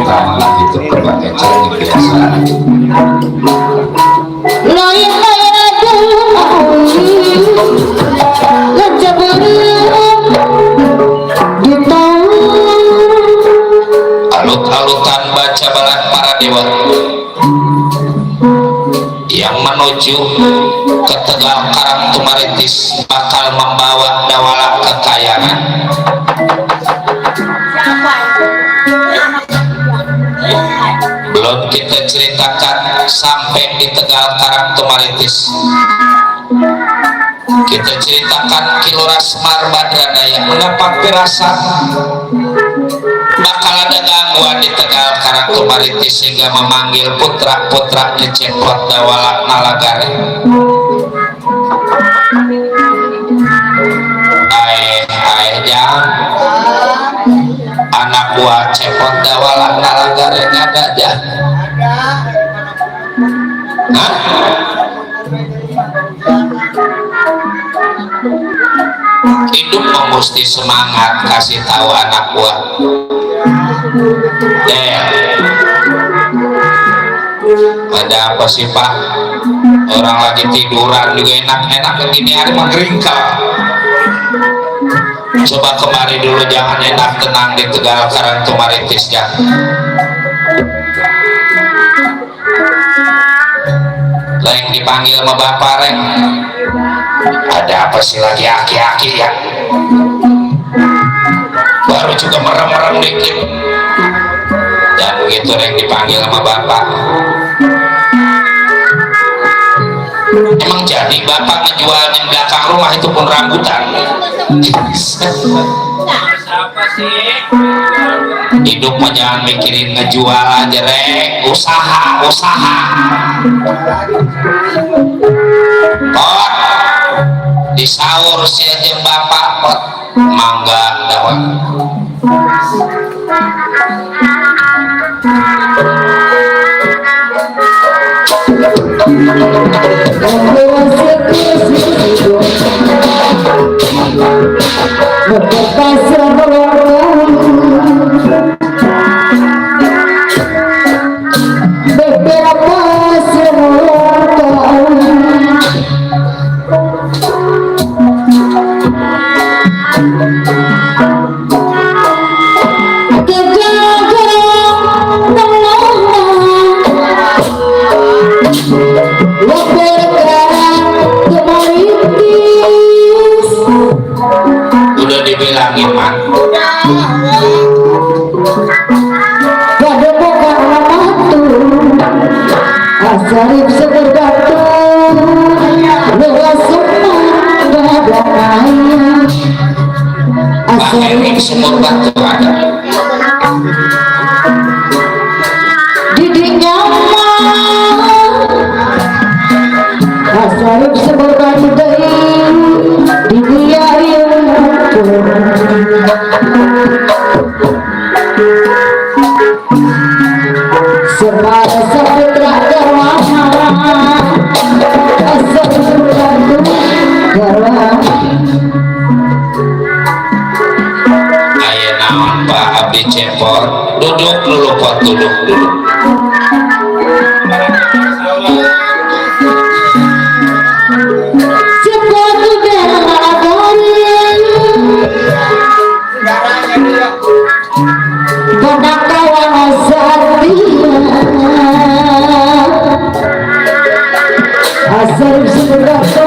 malah itu berbagai cara biasa alut-alutan baca balan para dewa yang menuju ke Tegal Karang Tumaritis bakal membawa dawala kekayaan. Belum kita ceritakan sampai di Tegal Karang Tumaritis, kita ceritakan Kilora Semar Badranaya mendapat firasat bakal ada gangguan di Tegal Karang Tumaritis sehingga memanggil putra-putranya Cepot Dawala Nalagare. Jang anak buah Cepot Dawala Nalagare ada aja. Hah? Hidup mesti semangat kasih tahu anak buah. Ada apa sih Pak? Orang lagi tiduran juga enak-enak begini hari menggeringkal. Coba kemari dulu, jangan enak tenang di Tegal Karang Tumaritis ya. Reng dipanggil sama bapak Reng. Ada apa sih lagi aki-aki ya? Baru juga merem-merem dikit. Dan begitu Reng dipanggil sama bapak. Emang jadi bapak ngejualnya belakang rumah itu pun rambutan. Siapa sih? Hidup mah jangan mikirin ngejual aja Reng, usaha. Pot disaur si aja bapak pot mangga daun. Udah dibilangin Mak. Asarif seberdatu luas semua beragam Asarif sumur batu ada didik nyaman Asarif seberdatu dari di biaya semara seputra gerwana ayo naon Pak Abdi Cepot, duduk dulu Pot, duduk dulu. sepatu berlagonin pada kawan Satria asal seberdatu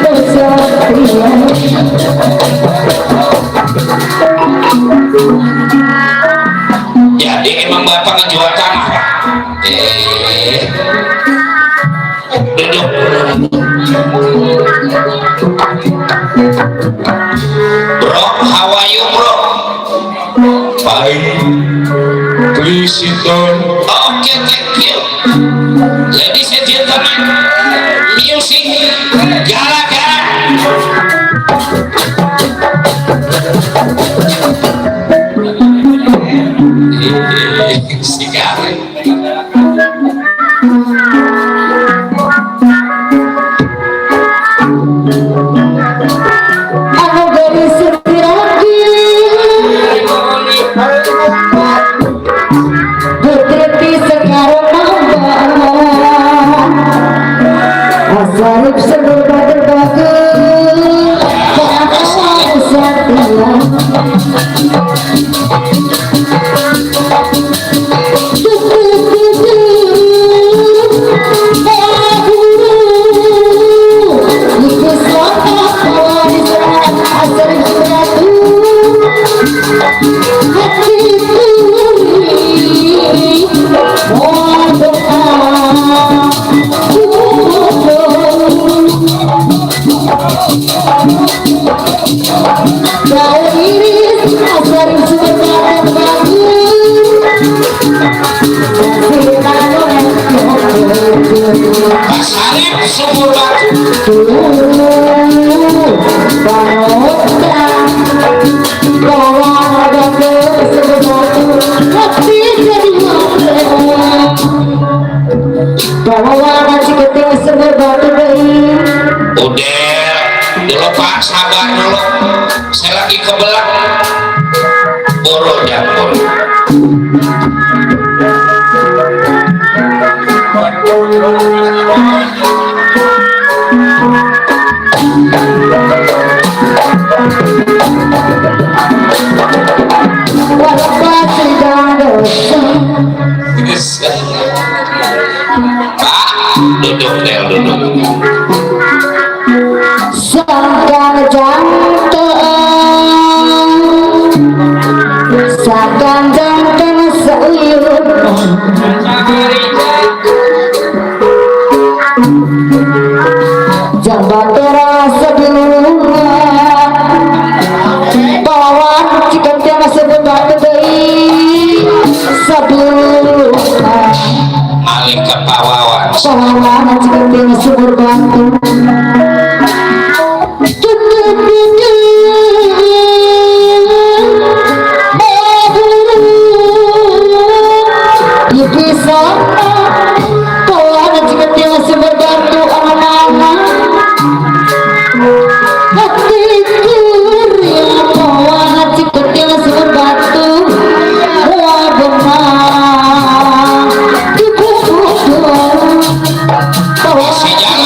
bersatria Jadi emang Bapak ngejual tanah Pak? Duduk. Bro, how are you bro? Fine. Please sit down. Okay, thank you. Ladies and gentlemen, music gara-gara. Sigaret. anu dari sepiragi Habib Sumur Batu. Udah dulu Pak, sabar dulu, saya lagi kebelah buru jambul. Pak, duduk Del, duduk. Sakang jantung sayur jambat terasa bunga bawan jika dia sebentar baik sebelumnya Maling kepawawan. bawan jika dia sebentar Si jalan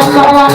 pawawan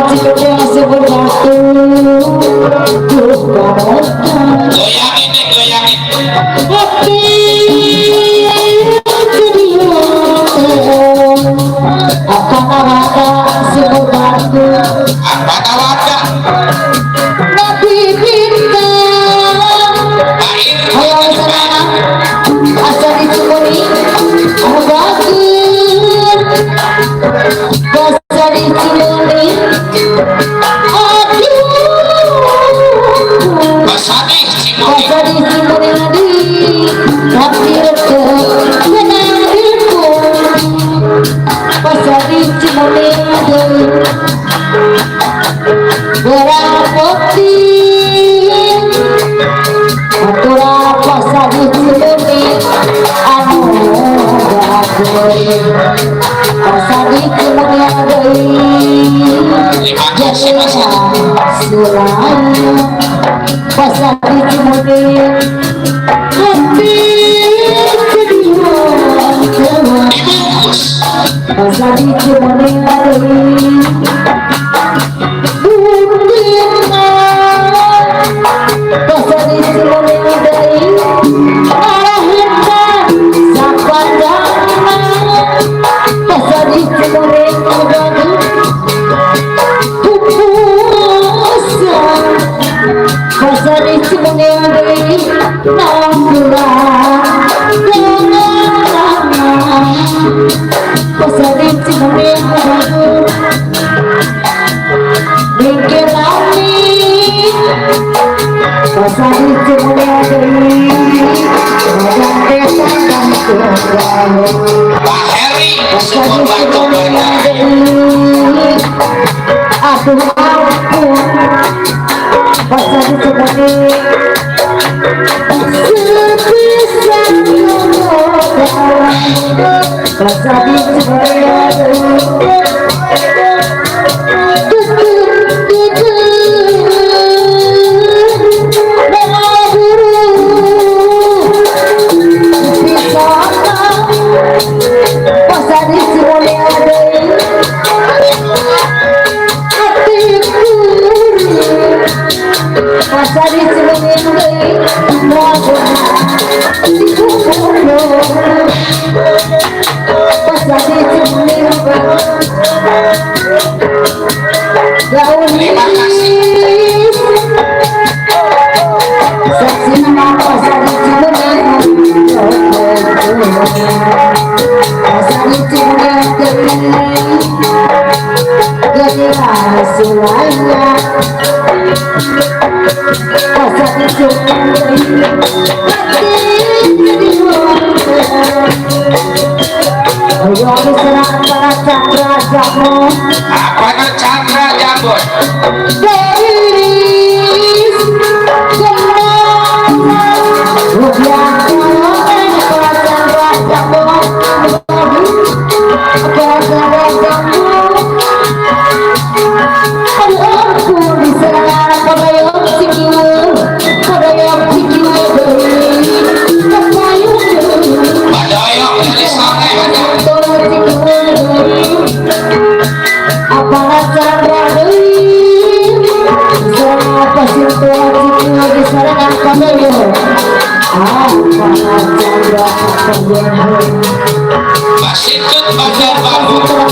si keting Sumur Batu. Goyangin nih, goyangin. Apa tawaga? Pasadi Cimoni. Terima kasih Mas Adi. Dibungkus. Pak Heri Sumur Batu Bandar. aduh ampun masa disebut sebisa masa Terima kasih. Saksi nama pasar semuanya Apa Chandra Jambon? Badoyok dari sore masih tut bagian babu. Terima kasih.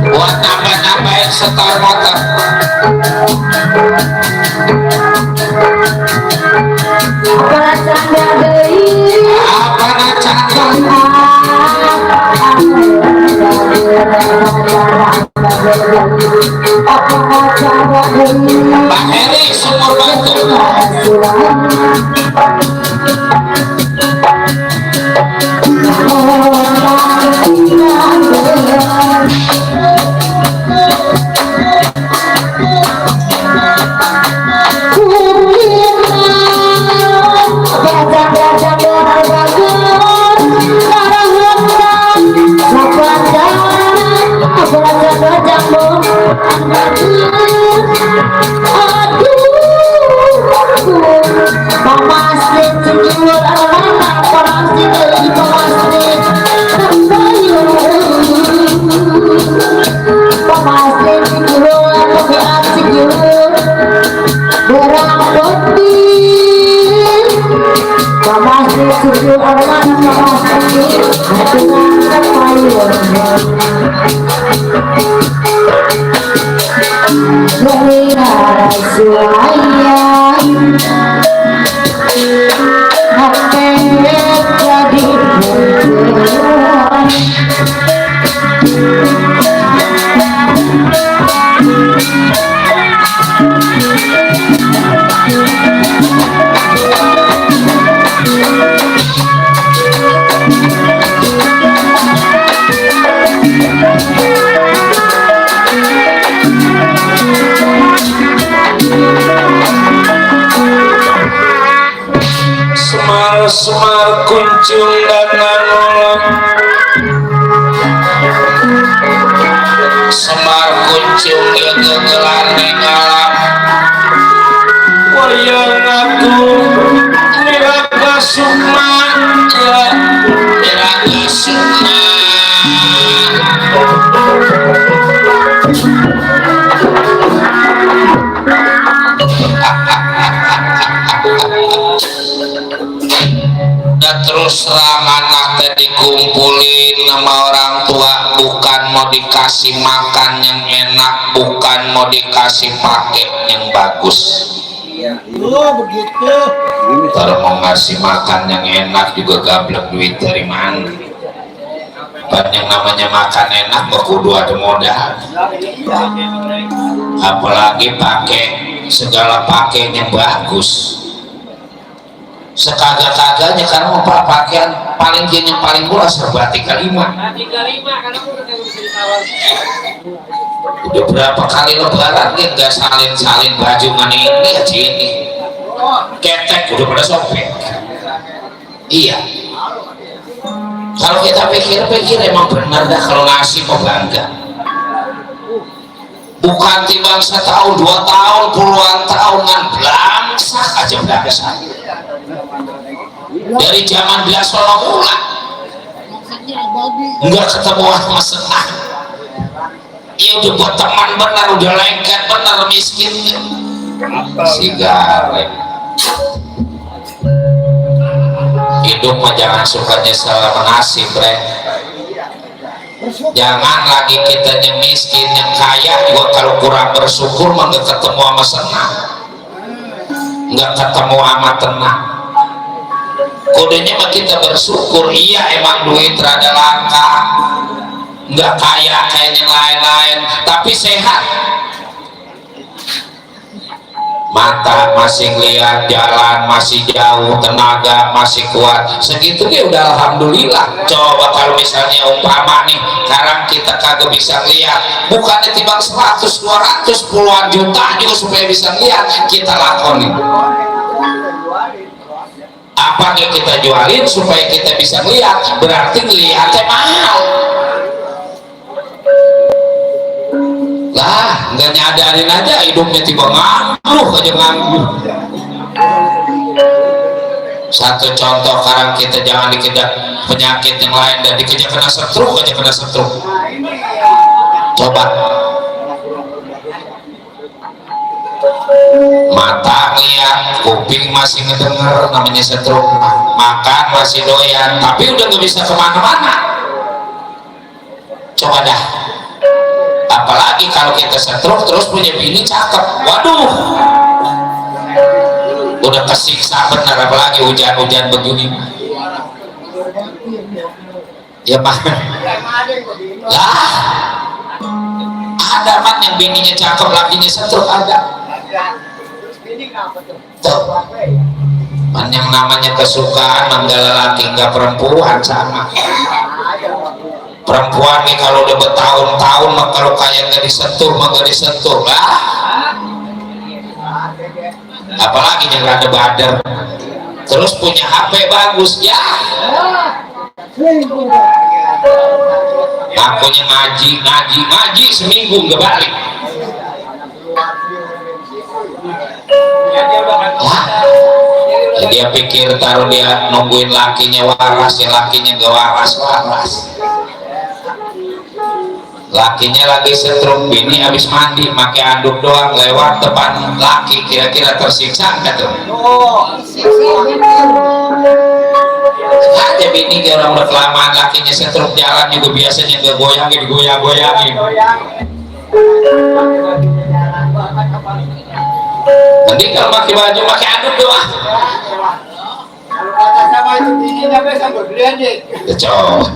Buat nambah-nambahin setor motor. Apa Chandra? Pak Heri sumur batu. Semar kuncung dan nolong, Semar kuncung yang gegelan nengalang, wayang aku Miraga Sukma, ya Miraga Sukma. Terus terang anak tadi kumpulin sama orang tua, bukan mau dikasih makan yang enak, bukan mau dikasih pakai yang bagus. Begitu. Kalau mau ngasih makan yang enak juga gablek duit dari mana. Kan yang namanya makan enak kudu ada modal, apalagi pakai segala pakai yang bagus. Sekagak-kagaknya karena mau pakaian paling yang paling murah serba 35 karena udah ditawar. Udah berapa kali lebaran dia nggak salin baju mana ini aja ini ketek udah pada sobek. Iya, kalau kita pikir-pikir emang benar dah kalau ngasih mau bangga, bukan timbang setahun 2 tahun puluhan tahunan belangsak aja belangsak. Dari zaman dia solo mula nggak ketemu sama senang, ya udah buat teman benar, udah lengket benar miskin si garek. Hidup mah jangan suka nyesel menasib, bre. Jangan lagi kita yang miskin, yang kaya juga kalau kurang bersyukur mah nggak ketemu sama senang, nggak ketemu sama tenang. Kodenya mah kita bersyukur. Iya emang duit rada langka, nggak kaya kayak yang lain-lain, tapi sehat, mata masih lihat, jalan masih jauh, tenaga masih kuat, segitu ya udah alhamdulillah. Coba kalau misalnya umpama nih sekarang kita kagak bisa lihat, bukannya timbang 100, 200, puluhan juta juga supaya bisa lihat, kita lakonin apa yang kita jualin supaya kita bisa lihat, berarti ngeliatnya mahal lah. Nggak nyadarin aja hidupnya tiba ngangguh aja ngangguh. Satu contoh, sekarang kita jangan dikejar penyakit yang lain dan dikejar kena stroke aja, kena stroke. Coba mata ngeliat, kuping masih ngedenger, namanya stroke. Makan masih doyan, tapi udah nggak bisa kemana-mana. Coba dah, apalagi kalau kita stroke terus punya bini cakep, waduh, udah kesiksa bener. Apalagi hujan-hujan begini ya pak lah, ada man yang bininya cakep lakinya stroke, ada tuh. yang namanya kesukaan manggala laki nggak perempuan sama. Perempuan nih kalau udah bertahun-tahun mah kalau kayak nggak disentuh mah nggak disentuh lah. Apalagi yang rada badar terus punya HP bagus ya. Akunya ngaji seminggu nggak balik. Ya, dia pikir taruh dia nungguin lakinya waras, ya lakinya gak waras. Lakinya lagi setrum, bini habis mandi pakai anduk doang lewat depan laki, kira-kira tersiksa nggak tuh? Aja bini dia orang udah kelamaan lakinya setrum jalan juga biasanya gak goyangin, digoyang-goyangin. Mending kalau pakai baju pakai anduk doang. Kalau kata sama itu bini sampai sambil geledek. Cocok.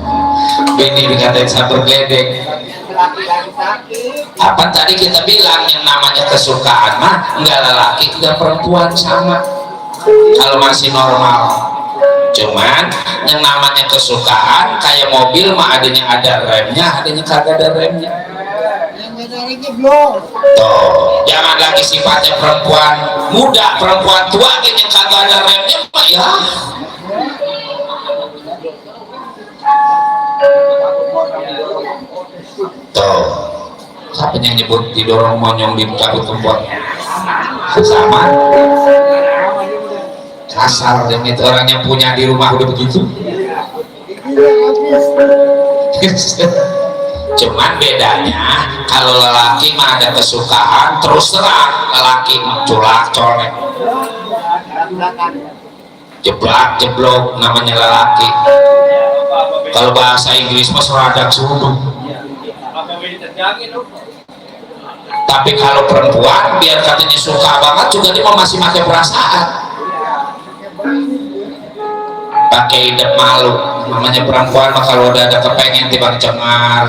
Bini dikatain sambil geledek. Laki-laki sakit. Apa tadi kita bilang yang namanya kesukaan mah enggak lelaki enggak perempuan sama. Kalau masih normal. Cuman yang namanya kesukaan kayak mobil mah adanya ada remnya, adanya kagak ada remnya. Tuh, jangan lagi sifatnya perempuan muda, perempuan tua yang kagak ada remnya mah ya. Tuh, siapa yang nyebut didorong monyong di cabut kempot? Sama. Kasar dan itu orang yang punya di rumah udah begitu. Cuman bedanya kalau lelaki mah ada kesukaan terus terang, lelaki culak colek jeblak jeblok namanya lelaki. Kalau bahasa Inggris mah seradak sudu. Tapi kalau perempuan biar katanya suka banget juga dia masih pakai perasaan, pakai hidup malu. Namanya perempuan mah kalau udah ada kepengen tiba cengar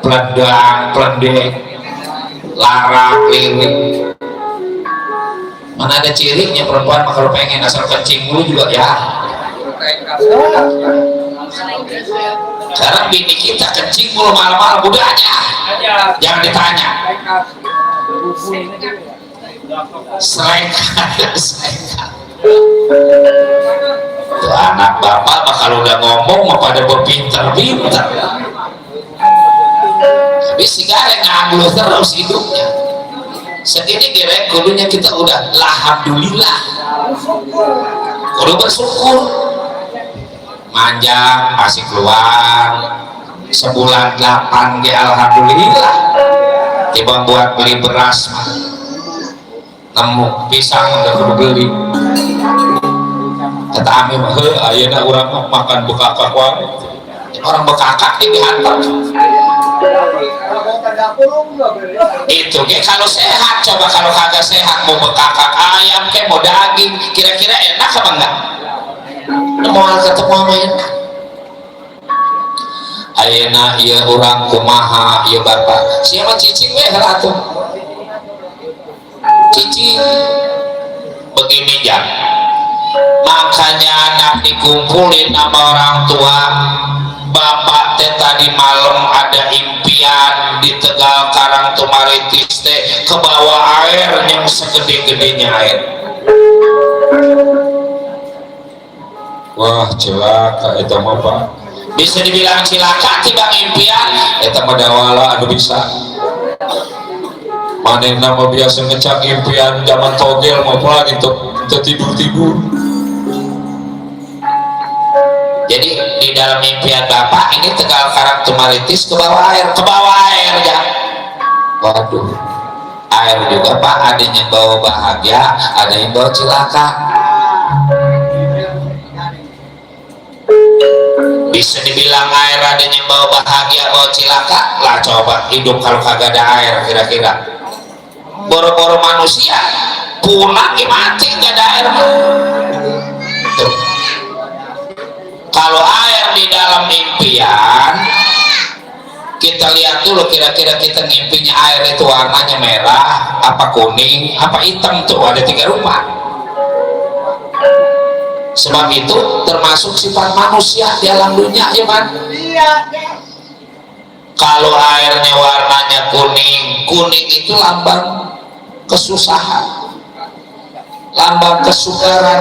peledang peledek larak lirik, mana ada cirinya perempuan mah kalau pengen asal kencing dulu juga ya. Sekarang bini kita kencing mulu malam-malam udah aja, jangan ditanya. Selekat tuh anak bapak mah kalau udah ngomong mah pada berpinter-pinter. Habis segala nganggur terus hidupnya. Segini kira kudunya kita udah alhamdulillah, kudu bersyukur. Manjang masih keluar sebulan 8 ya alhamdulillah. Tiba buat beli beras mah nemu pisang udah kudu beli. Kata Ami mah ayeuna urang makan bekakak wae. Orang bekakak dihantam. Itu ke kalau sehat, coba kalau kagak sehat mau bekakak ayam ke mau daging kira-kira enak apa enggak? Mau ketemu sama enak. Ayeuna ieu urang kumaha ieu bapak. Siapa cicing we atuh. Cicing begini jam. Makanya anak dikumpulin sama orang tua. Bapak teh tadi malam ada impian di Tegal Karang Tumaritis teh ke bawah air yang segede-gedenya air. Wah celaka itu mah Pak. Bisa dibilang cilaka tiba impian itu mah dawala anu bisa. Manehna mah biasa ngecak impian zaman togel mau pulang itu tidur-tidur. Jadi di dalam impian bapak ini Tegal Karang Tumaritis ke bawah air ya. Waduh, air juga Pak, ada yang bawa bahagia, ada yang bawa cilaka. Bisa dibilang air ada yang bawa bahagia, bawa cilaka lah. Coba hidup kalau kagak ada air kira-kira. Boro-boro manusia pulang mati nggak ada air. Tuh. Kalau air di dalam impian kita lihat dulu kira-kira kita ngimpinya air itu warnanya merah apa kuning apa hitam, tuh ada 3 rupa. Sebab itu termasuk sifat manusia di alam dunia ya man. Iya. Kalau airnya warnanya kuning, kuning itu lambang kesusahan, lambang kesukaran.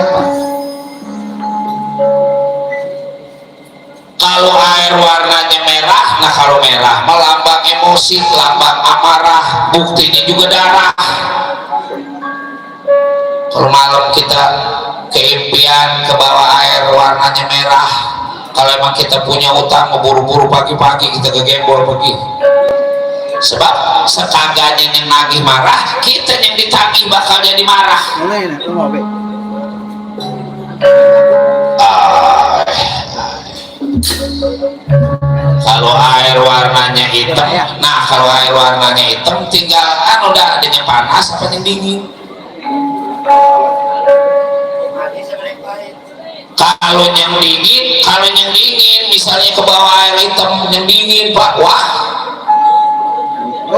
Kalau air warnanya merah, nah kalau merah melambang emosi, lambang amarah, buktinya juga darah. Kalau malam kita keimpian ke bawah air warnanya merah, kalau emang kita punya utang mau buru-buru pagi-pagi kita ke gembol pergi. Sebab sekaganya yang nagih marah, kita yang ditagih bakal jadi marah. Kalau air warnanya hitam, nah kalau air warnanya hitam tinggal kan udah adanya panas apa yang dingin. Kalau yang dingin misalnya ke bawah air hitam yang dingin pak, wah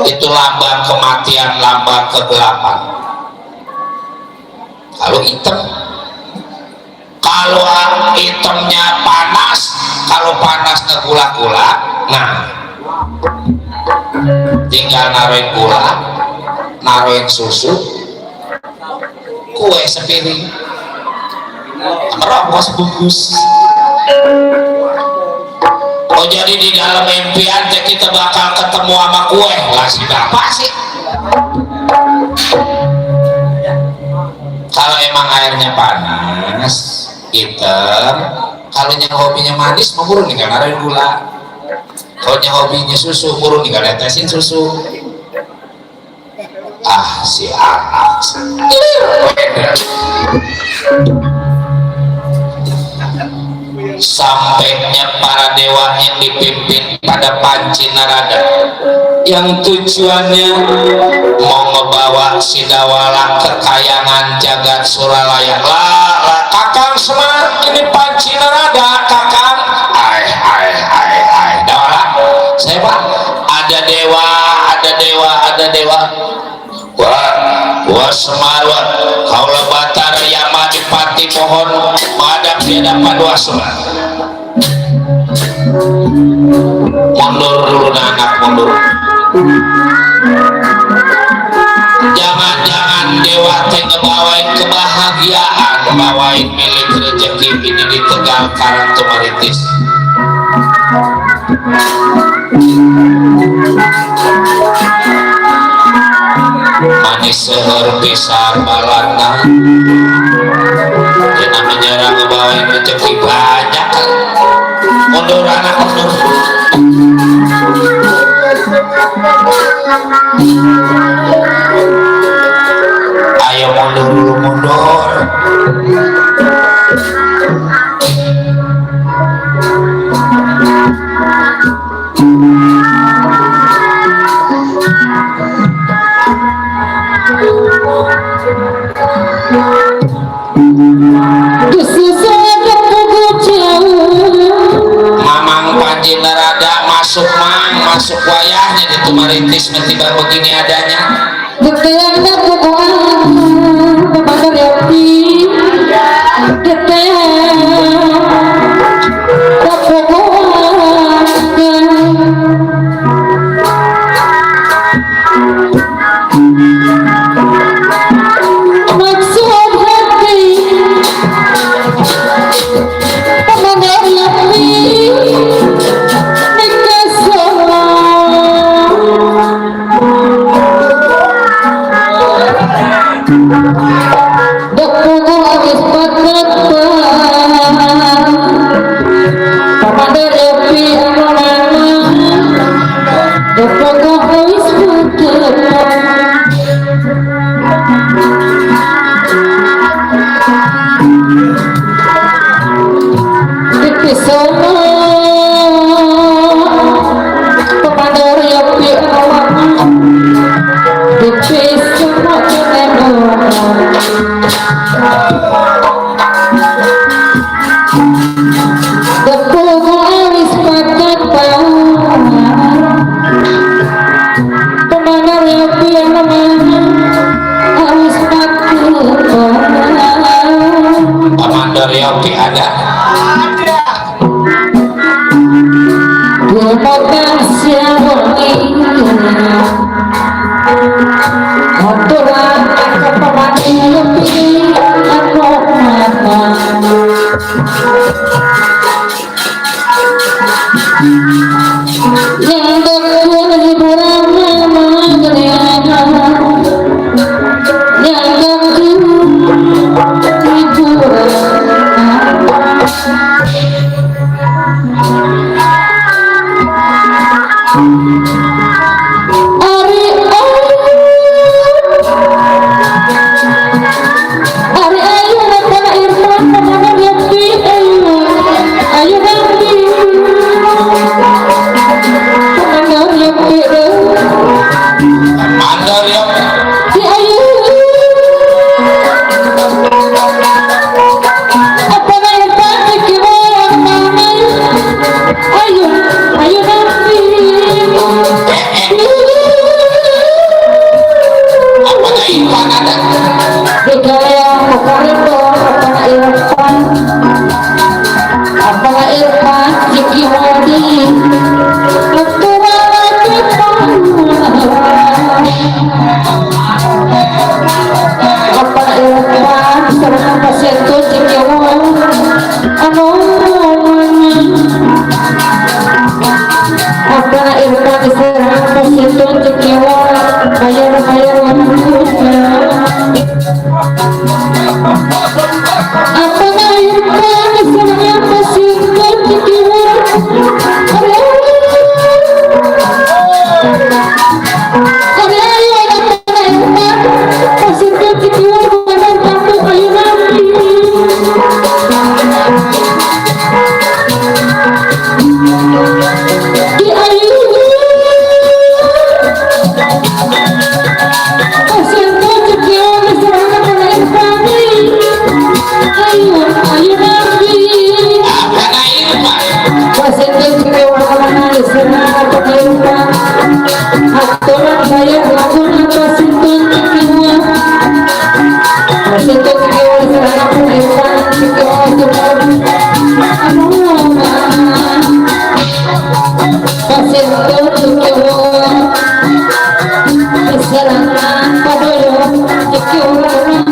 itu lambang kematian, lambang kegelapan. Kalau hitam, kalau hitamnya panas, kalau panasnya gula-gula, nah tinggal naruhin gula, naruhin susu, kue sepiring, merokok sebungkus. Oh jadi di dalam impian kita bakal ketemu sama kue lah sih apa sih? Kalau emang airnya panas, hitam, kalau yang hobinya manis mau burung nih kan naruhin gula. Kalau yang hobinya susu burung nih kan netesin susu. Ah si anak sampainya para dewa yang dipimpin pada Panci Narada yang tujuannya mau ngebawa si Dawala ke kayangan jagat Suralaya. Lah kakang semua ini Panci Narada kakang. Ai Dawala saya pak ada dewa Wah Semar kau lebatar Yama Dipati mohon menghadap di hadapan Wah Semar. Mundur dulu anak mundur. Jangan dewa teh ngebawain kebahagiaan, ngebawain milik rezeki ini di Tegal Karang Tumaritis. Manis seher bisa balana dia namanya orang ngebawain rezeki banyak kan. Mundur anak mundur. Ayo mundur dulu mundur. Mamang Panji Narada masuk wayahnya di Tumaritis tiba begini adanya. oke ada. Terima kasih Aturan kepemati lebih aku mata yang betul hiburan memang yang betul hiburan Mandor ya. Apakah Irfan ada? Apakah Irfan Jiki Wadi Ketuaan Jepang Apakah Irfan Serang pasien itu Jiki Wadi Anu Apakah Irfan Serang pasien itu Jiki Wadi Bayar-bayar wanita Apakah Irfan Serang pasien itu Jiki Wadi Aturan bayar lagu apa sinton kedua sinton kedua serana penerimaan kedua sinton kedua serana padoyo kedua